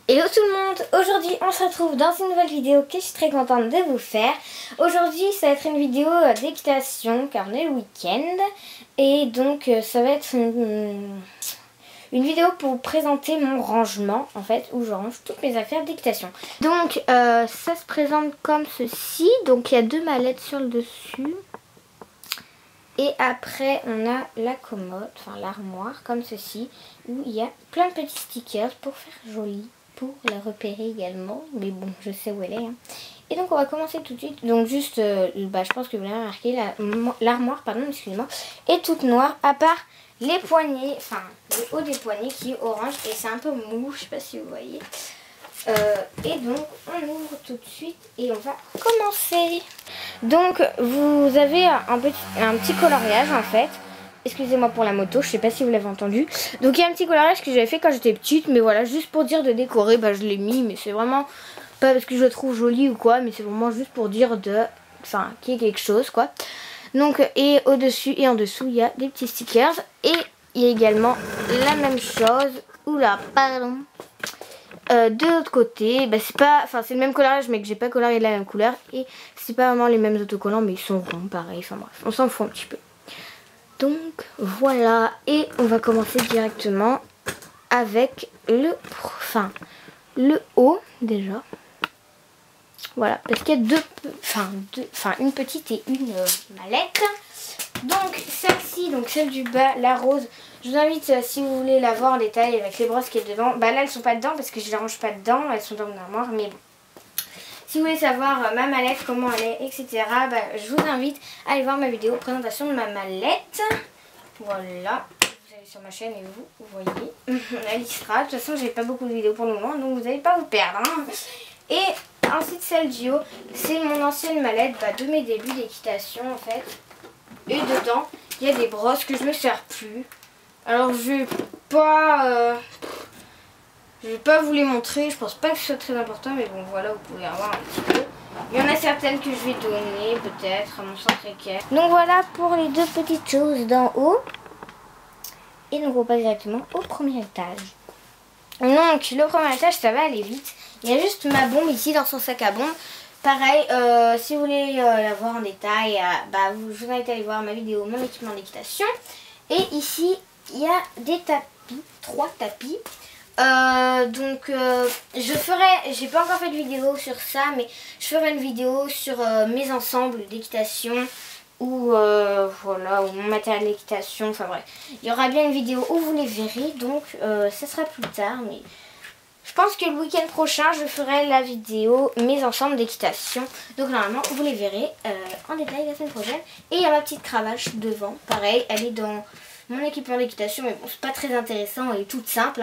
Hello tout le monde, aujourd'hui on se retrouve dans une nouvelle vidéo que je suis très contente de vous faire. Aujourd'hui ça va être une vidéo d'équitation car on est le week-end. Et donc ça va être une vidéo pour vous présenter mon rangement en fait, où je range toutes mes affaires d'équitation. Donc ça se présente comme ceci, donc il y a deux mallettes sur le dessus. Et après on a la commode, enfin l'armoire comme ceci, où il y a plein de petits stickers pour faire joli, pour la repérer également, mais bon je sais où elle est. Et donc on va commencer tout de suite. Donc juste, je pense que vous l'avez remarqué, l'armoire, pardon, excusez-moi, est toute noire à part les poignées, enfin le haut des poignets qui est orange et c'est un peu mou, je sais pas si vous voyez. Et donc on ouvre tout de suite et on va commencer. Donc vous avez un petit coloriage en fait. Excusez-moi pour la moto, je sais pas si vous l'avez entendu. Donc il y a un petit coloriage que j'avais fait quand j'étais petite, mais voilà, juste pour dire de décorer, je l'ai mis, mais c'est vraiment pas parce que je le trouve joli ou quoi, mais c'est vraiment juste pour dire qu'il y ait quelque chose quoi. Donc et au-dessus et en dessous il y a des petits stickers et il y a également la même chose. Oula, pardon. De l'autre côté, c'est le même coloriage mais que j'ai pas colorié de la même couleur et c'est pas vraiment les mêmes autocollants mais ils sont ronds pareil, enfin bref, on s'en fout un petit peu. Donc voilà, et on va commencer directement avec le haut déjà. Voilà, parce qu'il y a une petite et une mallette. Donc celle-ci, donc celle du bas, la rose, je vous invite si vous voulez la voir en détail avec les brosses qui est devant. Là elles sont pas dedans parce que je les range pas dedans, elles sont dans mon armoire, mais bon. Si vous voulez savoir ma mallette, comment elle est, etc. Je vous invite à aller voir ma vidéo présentation de ma mallette. Voilà, vous allez sur ma chaîne et vous voyez. Elle y sera. De toute façon j'ai pas beaucoup de vidéos pour le moment, donc vous n'allez pas vous perdre. Et ensuite celle du haut, c'est mon ancienne mallette de mes débuts d'équitation en fait. Et dedans, il y a des brosses que je ne me sers plus. Alors je vais pas vous les montrer. Je pense pas que ce soit très important. Mais bon voilà, vous pouvez en voir un petit peu. Il y en a certaines que je vais donner peut-être à mon centre équerre. Donc voilà pour les deux petites choses d'en haut. Et donc on passe directement au premier étage. Donc le premier étage ça va aller vite. Il y a juste ma bombe ici dans son sac à bombe. Pareil, si vous voulez la voir en détail, je vous invite à aller voir ma vidéo, mon équipement d'équitation. Et ici, il y a des tapis, 3 tapis. J'ai pas encore fait de vidéo sur ça, mais je ferai une vidéo sur mes ensembles d'équitation ou mon matériel d'équitation, enfin bref. Il y aura bien une vidéo où vous les verrez, donc ça sera plus tard, mais... Je pense que le week-end prochain, je ferai la vidéo mes ensembles d'équitation. Donc normalement, vous les verrez en détail la semaine prochaine. Et il y a ma petite cravache devant. Pareil, elle est dans mon équipement d'équitation. Mais bon, c'est pas très intéressant, elle est toute simple.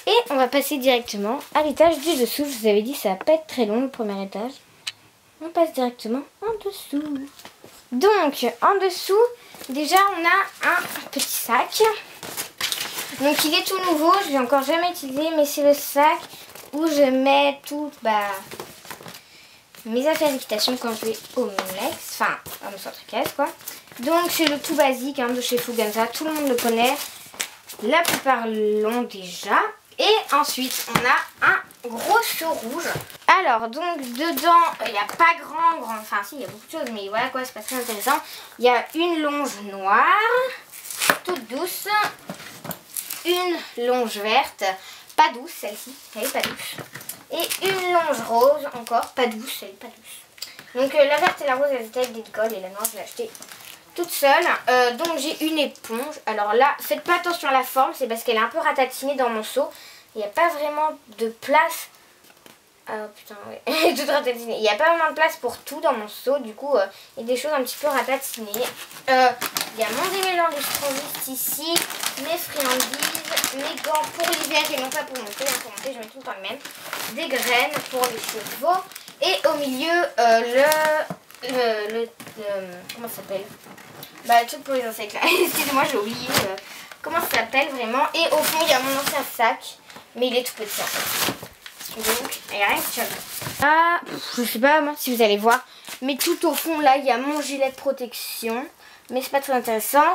Et on va passer directement à l'étage du dessous. Je vous avais dit, ça va pas être très long le premier étage. On passe directement en dessous. Donc, en dessous, déjà on a un petit sac. Donc il est tout nouveau, je l'ai encore jamais utilisé, mais c'est le sac où je mets toutes mes affaires d'équitation quand je vais au Molex, enfin à mon centre caisse quoi. Donc c'est le tout basique de chez Fuganza, tout le monde le connaît, la plupart l'ont déjà. Et ensuite on a un gros seau rouge. Alors donc dedans il n'y a pas grand, enfin si il y a beaucoup de choses mais voilà quoi, c'est pas très intéressant. Il y a une longe noire, toute douce. Une longe verte, pas douce celle-ci, elle est pas douce. Et une longe rose, encore pas douce, elle est pas douce. Donc la verte et la rose elles étaient avec des cols et la noire je l'ai achetée toute seule. Donc j'ai une éponge. Alors là, faites pas attention à la forme, c'est parce qu'elle est un peu ratatinée dans mon seau. Il n'y a pas vraiment de place. Oh putain, ouais, toute ratatinée. Il n'y a pas vraiment de place pour tout dans mon seau, du coup il y a des choses un petit peu ratatinées. Il y a mon démêlant d'électrolyte ici, mes friandises, mes gants pour l'hiver et non pas pour monter. Pour monter, je mets tout le temps le même. Des graines pour les chevaux. Et au milieu, comment ça s'appelle? Le truc pour les insectes là. Excusez-moi, j'ai oublié comment ça s'appelle vraiment. Et au fond, il y a mon ancien sac, mais il est tout petit en fait. Donc, il n'y a rien qui tient. Je sais pas si vous allez voir, mais tout au fond là, il y a mon gilet de protection. Mais c'est pas très intéressant.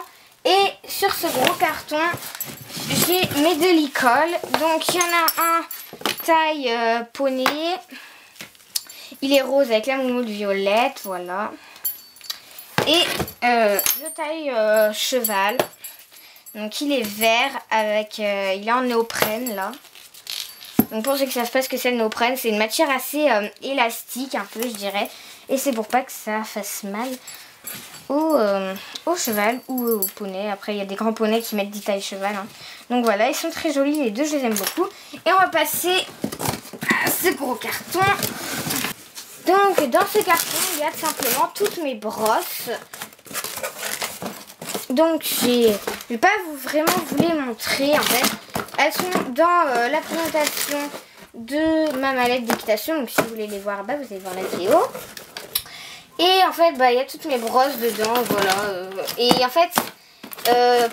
Et sur ce gros carton, j'ai mes 2 licols. Donc il y en a un taille poney. Il est rose avec la moumoute violette, voilà. Et je taille cheval. Donc il est vert avec... il est en néoprène là. Donc pour ceux qui ne savent pas ce que c'est le néoprène, c'est une matière assez élastique un peu je dirais. Et c'est pour pas que ça fasse mal au cheval ou au poney. Après il y a des grands poneys qui mettent 10 tailles cheval. Hein. Donc voilà, ils sont très jolis les deux, je les aime beaucoup. Et on va passer à ce gros carton. Donc dans ce carton il y a simplement toutes mes brosses. Donc je vais pas vraiment vous les montrer en fait. Elles sont dans la présentation de ma mallette d'équitation. Donc si vous voulez les voir, bah, vous allez voir la vidéo. Et en fait, bah, il y a toutes mes brosses dedans, voilà. Et en fait,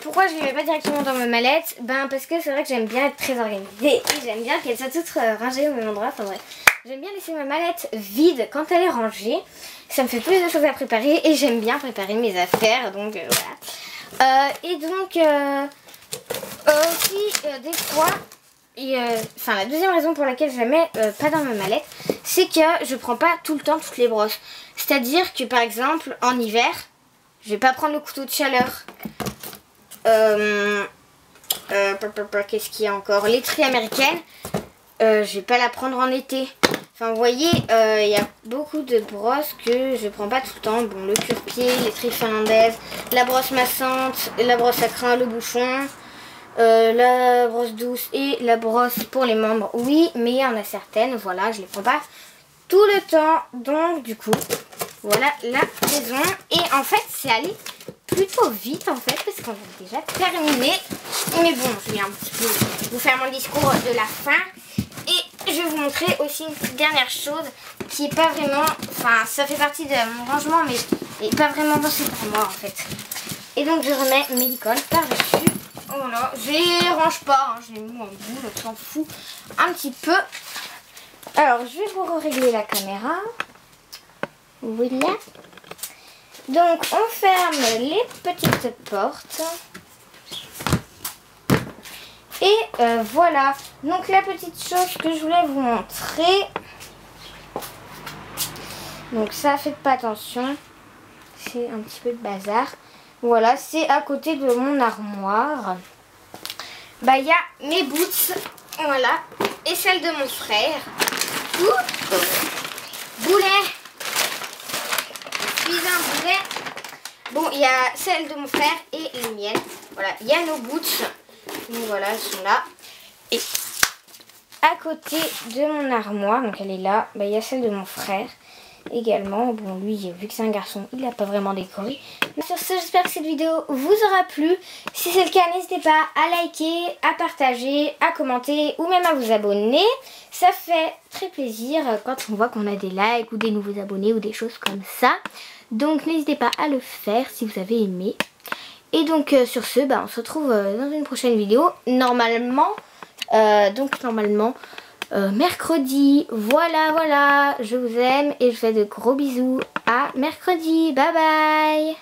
pourquoi je ne les mets pas directement dans ma mallette? Ben parce que c'est vrai que j'aime bien être très organisée. Et j'aime bien qu'elles soient toutes rangées au même endroit. Enfin bref, j'aime bien laisser ma mallette vide quand elle est rangée. Ça me fait plus de choses à préparer. Et j'aime bien préparer mes affaires. Donc voilà. Et donc... aussi des fois enfin la deuxième raison pour laquelle je la mets pas dans ma mallette, c'est que je prends pas tout le temps toutes les brosses. C'est à dire que par exemple en hiver je vais pas prendre le couteau de chaleur, qu'est-ce qu'il y a encore, l'étrie américaine, je vais pas la prendre en été. Enfin vous voyez, il y a beaucoup de brosses que je prends pas tout le temps. Bon, le cure-pied, l'étrie finlandaise, la brosse massante, la brosse à crin, le bouchon, la brosse douce et la brosse pour les membres, oui, mais il y en a certaines, voilà, je les prends pas tout le temps. Donc du coup, voilà la raison. Et en fait, c'est allé plutôt vite en fait, parce qu'on a déjà terminé. Mais bon, je vais un petit peu vous faire mon discours de la fin. Et je vais vous montrer aussi une petite dernière chose qui est pas vraiment... Enfin, ça fait partie de mon rangement, mais pas vraiment dans cette armoire en fait. Et donc je remets mes licoles par-dessus. Voilà, je les range pas, hein, je les mets en boule, on s'en fout un petit peu. Alors, je vais vous régler la caméra. Voilà. Donc, on ferme les petites portes. Et voilà. Donc, la petite chose que je voulais vous montrer. Donc, ça, faites pas attention. C'est un petit peu de bazar. Voilà, c'est à côté de mon armoire. Bah, il y a mes boots. Voilà. Et celle de mon frère. Ouh. Boulet. Je suis un boulet. Bon, il y a celle de mon frère et les miennes. Voilà, il y a nos boots. Donc voilà, elles sont là. Et à côté de mon armoire, donc elle est là, bah, il y a celle de mon frère également. Bon, lui, vu que c'est un garçon, il n'a pas vraiment décoré. Mais sur ce, j'espère que cette vidéo vous aura plu. Si c'est le cas, n'hésitez pas à liker, à partager, à commenter ou même à vous abonner. Ça fait très plaisir quand on voit qu'on a des likes ou des nouveaux abonnés ou des choses comme ça. Donc n'hésitez pas à le faire si vous avez aimé. Et donc sur ce, bah, on se retrouve dans une prochaine vidéo. Normalement, mercredi. Voilà, je vous aime et je vous fais de gros bisous. À mercredi, bye bye.